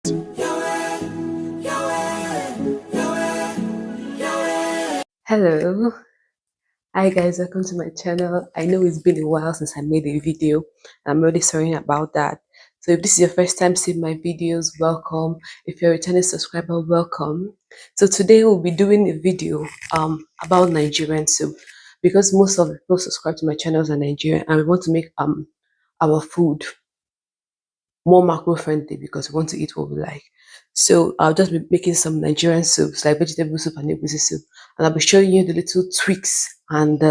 Hello, hi guys, welcome to my channel. I know it's been a while since I made a video. I'm really sorry about that. So if this is your first time seeing my videos, welcome. If you're a returning subscriber, welcome. So today we'll be doing a video about Nigerian soup, because most of the people subscribe to my channels are Nigerian, and we want to make our food more macro friendly because we want to eat what we like. So I'll just be making some Nigerian soups like vegetable soup and egusi soup, and I'll be showing you the little tweaks and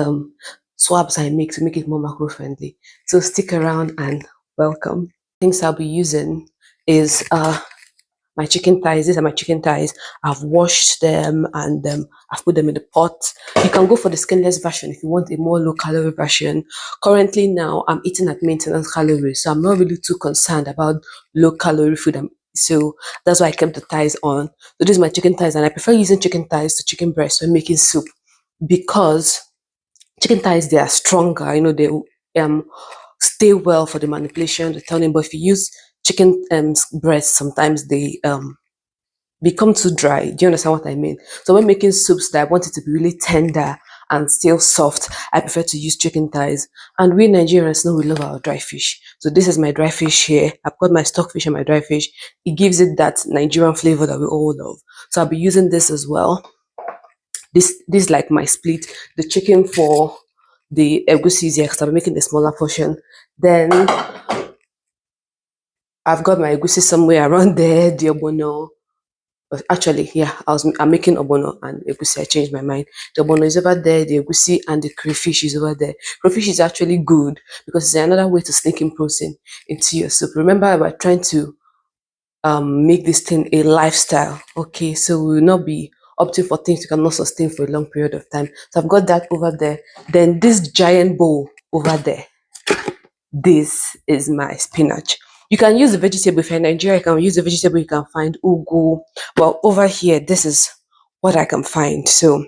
swabs I make to make it more macro friendly. So stick around and welcome. Things I'll be using is my chicken thighs. These are my chicken thighs. I've washed them and I've put them in the pot. You can go for the skinless version if you want a more low calorie version. Currently now I'm eating at maintenance calories, so I'm not really too concerned about low calorie food. So that's why I kept the thighs on. So this is my chicken thighs, and I prefer using chicken thighs to chicken breast when making soup, because chicken thighs, they are stronger. You know, they stay well for the manipulation, the turning. But if you use chicken breast, sometimes they become too dry. Do you understand what I mean? So when making soups that I want it to be really tender and still soft, I prefer to use chicken thighs. And we Nigerians know we love our dry fish. So this is my dry fish here. I've got my stockfish and my dry fish. It gives it that Nigerian flavor that we all love. So I'll be using this as well. This is like my split. The chicken for the egusi is here because I'm making the smaller portion. Then I've got my egusi somewhere around there, the obono. But actually, yeah, I'm making obono and egusi. I changed my mind. The obono is over there, the egusi and the crayfish is over there. Crayfish is actually good because it's another way to sneak in protein into your soup. Remember, we're trying to make this thing a lifestyle. Okay, so we will not be opting for things you cannot sustain for a long period of time. So I've got that over there. Then this giant bowl over there, this is my spinach. You can use the vegetable. If you're in Nigeria, you can use the vegetable. You can find ugu. Well, over here, this is what I can find. So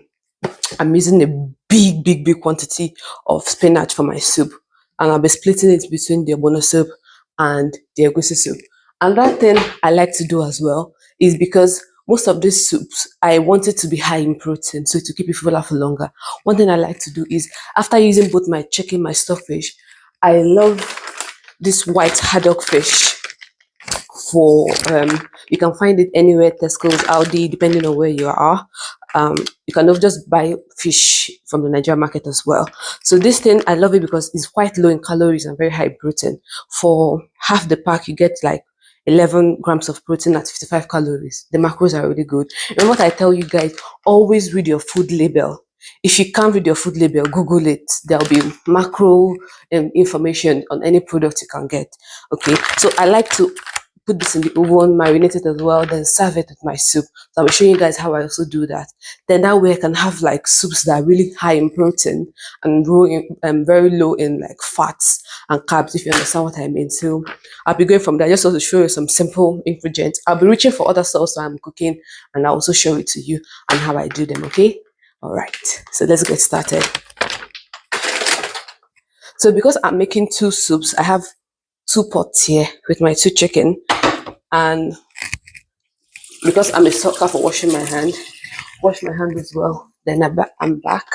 I'm using a big quantity of spinach for my soup, and I'll be splitting it between the obono soup and the egusi soup. Another thing I like to do as well is, because most of these soups I want it to be high in protein, so to keep it fuller for longer. One thing I like to do is, after using both my chicken, my stockfish, I love this white haddock fish. For you can find it anywhere, Tesco's, Aldi, depending on where you are. You can just buy fish from the Nigerian market as well. So this thing, I love it because it's quite low in calories and very high in protein. For half the pack, you get like 11 grams of protein at 55 calories. The macros are really good. And what I tell you guys, always read your food label. If you can't read your food label, Google it. There'll be macro information on any product you can get. Okay, so I like to put this in the oven, marinate it as well, then serve it with my soup. So I'll be showing you guys how I also do that. Then that way I can have like soups that are really high in protein and very low in like fats and carbs, if you understand what I mean. So I'll be going from there. I just want to show you some simple ingredients. I'll be reaching for other sauce that I'm cooking, and I'll also show it to you and how I do them. Okay, all right, so let's get started. So because I'm making two soups, I have two pots here with my two chicken, and because I'm a sucker for washing my hand, wash my hand as well. Then I'm back.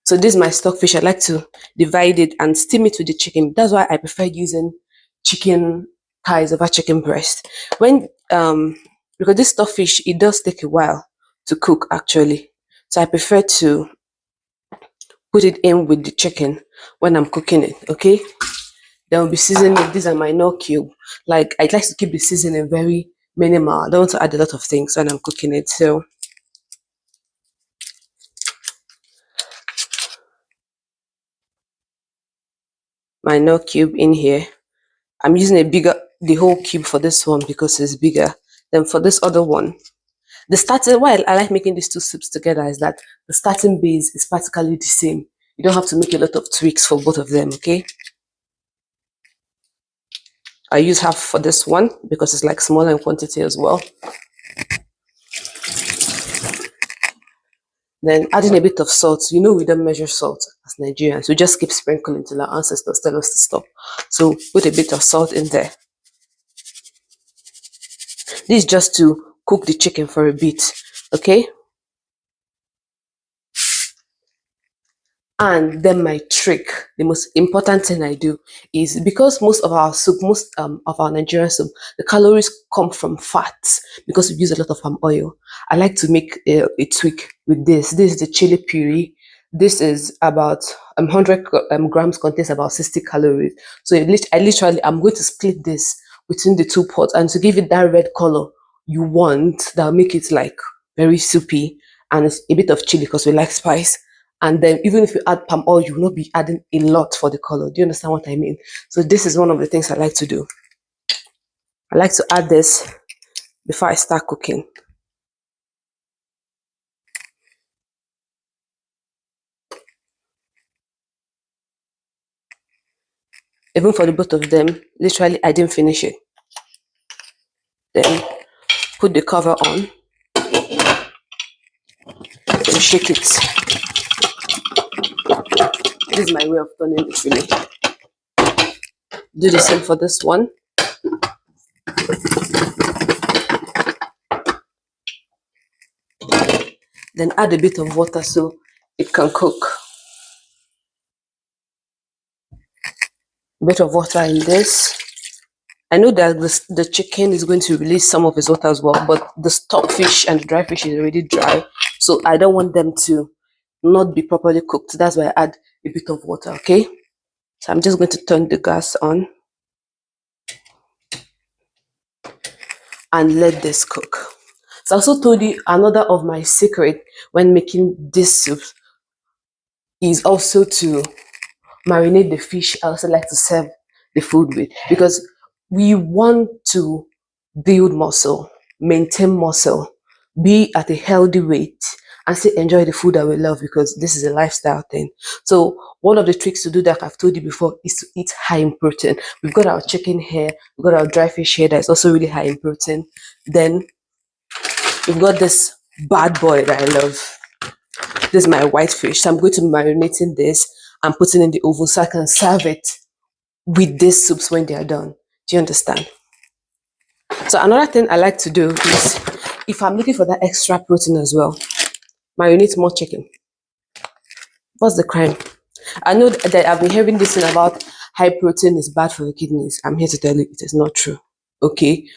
So this is my stockfish. I like to divide it and steam it with the chicken. That's why I prefer using chicken thighs over chicken breast. When because this stockfish, it does take a while to cook actually. So I prefer to put it in with the chicken when I'm cooking it. Okay. Then we'll be seasoning it. These are my no cube. Like I like to keep the seasoning very minimal. I don't want to add a lot of things when I'm cooking it. So my no cube in here. I'm using the whole cube for this one because it's bigger. Then for this other one, why I like making these two soups together is that the starting base is practically the same. You don't have to make a lot of tweaks for both of them. Okay. I use half for this one because it's like smaller in quantity as well. Then adding a bit of salt. You know we don't measure salt as Nigerians. We just keep sprinkling till our ancestors tell us to stop. So put a bit of salt in there. This is just to cook the chicken for a bit, okay? And then my trick, the most important thing I do is, because most of our soup, most of our Nigerian soup, the calories come from fats because we use a lot of palm oil. I like to make a tweak with this. This is the chili puree. This is about 100 grams, contains about 60 calories. So I'm going to split this between the two pots, and to give it that red color you want, that'll make it like very soupy, and it's a bit of chili because we like spice. And then even if you add palm oil, you will not be adding a lot for the color. Do you understand what I mean? So this is one of the things I like to do. I like to add this before I start cooking. Even for the both of them, literally I didn't finish it. Then put the cover on and shake it. This is my way of turning it really. Do the same for this one. Then add a bit of water so it can cook. A bit of water in this. I know that the chicken is going to release some of its water as well, but the stockfish and the dry fish is already dry, so I don't want them to not be properly cooked. That's why I add a bit of water, okay? So I'm just going to turn the gas on and let this cook. So I also told you another of my secret when making this soup is also to marinate the fish. I also like to serve the food with, because we want to build muscle, maintain muscle, be at a healthy weight, and still enjoy the food that we love, because this is a lifestyle thing. So one of the tricks to do that, I've told you before, is to eat high in protein. We've got our chicken here, we've got our dry fish here that is also really high in protein. Then we've got this bad boy that I love. This is my white fish. So I'm going to marinating this and putting in the oven so I can serve it with these soups when they are done. Do you understand? So another thing I like to do is, if I'm looking for that extra protein as well, marinate more chicken. What's the crime? I know that I've been hearing this thing about high protein is bad for the kidneys. I'm here to tell you it is not true. Okay?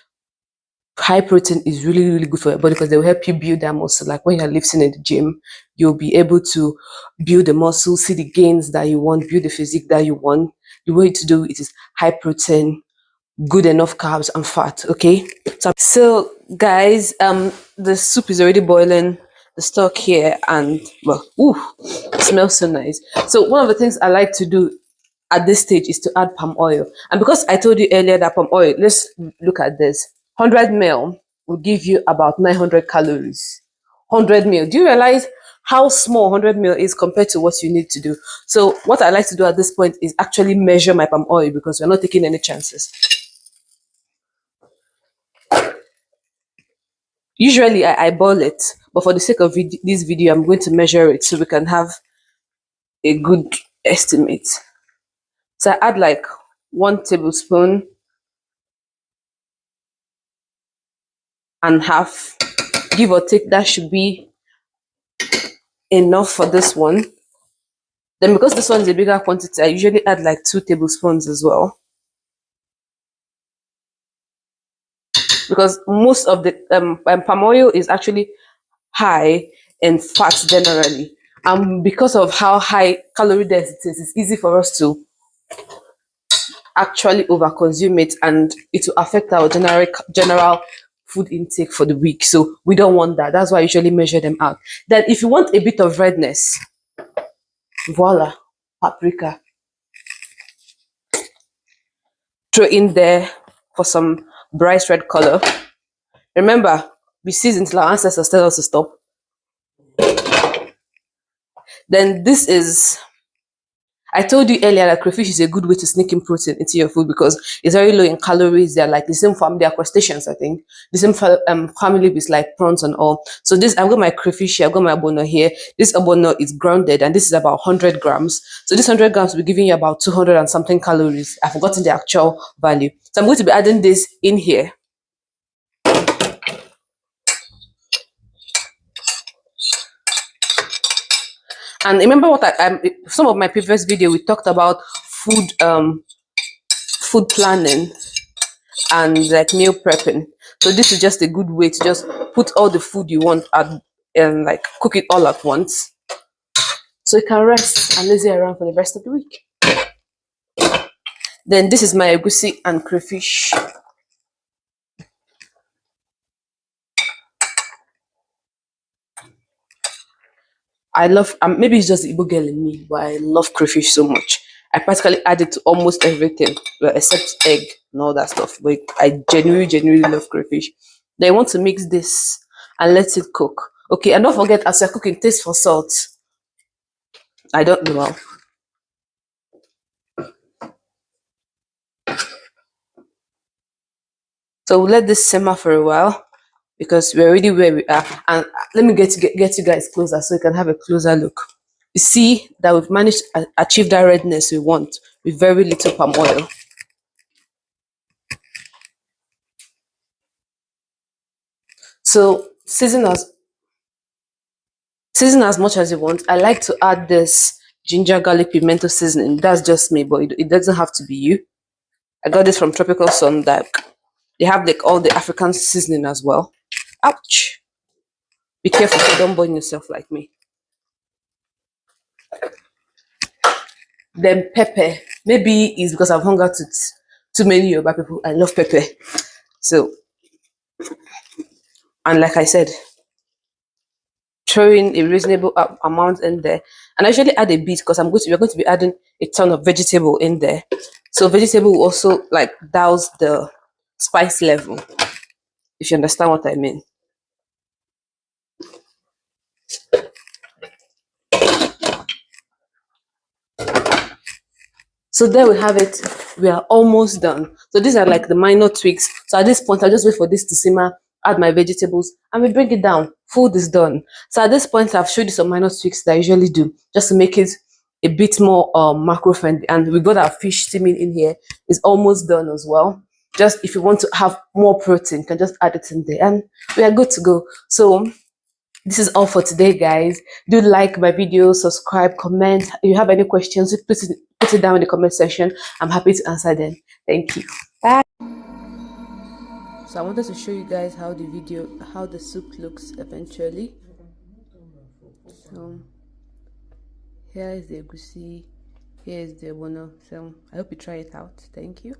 High protein is really, really good for your body because they will help you build that muscle. Like when you're lifting in the gym, you'll be able to build the muscle, see the gains that you want, build the physique that you want. The way to do it is high protein, good enough carbs and fat. Okay, so guys, the soup is already boiling, the stock here, and well, ooh, it smells so nice. So one of the things I like to do at this stage is to add palm oil. And because I told you earlier that palm oil, let's look at this. 100 ml will give you about 900 calories. 100 ml. Do you realize how small 100 ml is compared to what you need to do? So what I like to do at this point is actually measure my palm oil, because we're not taking any chances. Usually I boil it, but for the sake of this video, I'm going to measure it so we can have a good estimate. So I add like 1 tablespoon and half, give or take. That should be enough for this one. Then because this one is a bigger quantity, I usually add like 2 tablespoons as well, because most of the palm oil is actually high in fats generally, and because of how high calorie dense it is, it's easy for us to actually overconsume it, and it will affect our general food intake for the week. So we don't want that. That's why I usually measure them out. Then if you want a bit of redness, voila, paprika. Throw in there for some bright red color. Remember, we seasoned till our ancestors tell us to stop. Then this is, I told you earlier that crayfish is a good way to sneak in protein into your food because it's very low in calories. They're like the same family, they're crustaceans, I think. The same family with like prawns and all. So this, I've got my crayfish here, I've got my abono here. This abono is grounded and this is about 100 grams. So this 100 grams will be giving you about 200 and something calories. I've forgotten the actual value. So I'm going to be adding this in here. And remember what some of my previous video we talked about food planning and like meal prepping. So this is just a good way to just put all the food you want and like cook it all at once, so you can rest and lazy around for the rest of the week. Then this is my egusi and crayfish. I love, maybe it's just the Igbo girl in me, but I love crayfish so much. I practically add it to almost everything, well, except egg and all that stuff. But I genuinely love crayfish. Then I want to mix this and let it cook. Okay, and don't forget, as you're cooking, taste for salt. I don't know. So we'll let this simmer for a while because we're already where we are. And let me get you guys closer so you can have a closer look. You see that we've managed to achieve that redness we want with very little palm oil. So season as much as you want. I like to add this ginger garlic pimento seasoning. That's just me, but it doesn't have to be you. I got this from Tropical Sun. That they have like all the African seasoning as well. Ouch! Be careful so don't burn yourself like me. Then pepper. Maybe it's because I've hung out with too many Yoruba people. I love pepper. So, and like I said, throw in a reasonable amount in there. And I usually add a bit because we're going to be adding a ton of vegetable in there. So vegetable will also like douse the spice level, if you understand what I mean. So there we have it. We are almost done. So these are like the minor tweaks. So at this point, I'll just wait for this to simmer, add my vegetables, and we bring it down. Food is done. So at this point, I've showed you some minor tweaks that I usually do just to make it a bit more macro friendly. And we got our fish steaming in here. It's almost done as well. Just if you want to have more protein, you can just add it in there, and we are good to go. So this is all for today, guys. Do like my video, subscribe, comment. If you have any questions, put it down in the comment section. I'm happy to answer them. Thank you. Bye. So I wanted to show you guys how the soup looks eventually. So here is the egusi, here is the bono. So I hope you try it out. Thank you.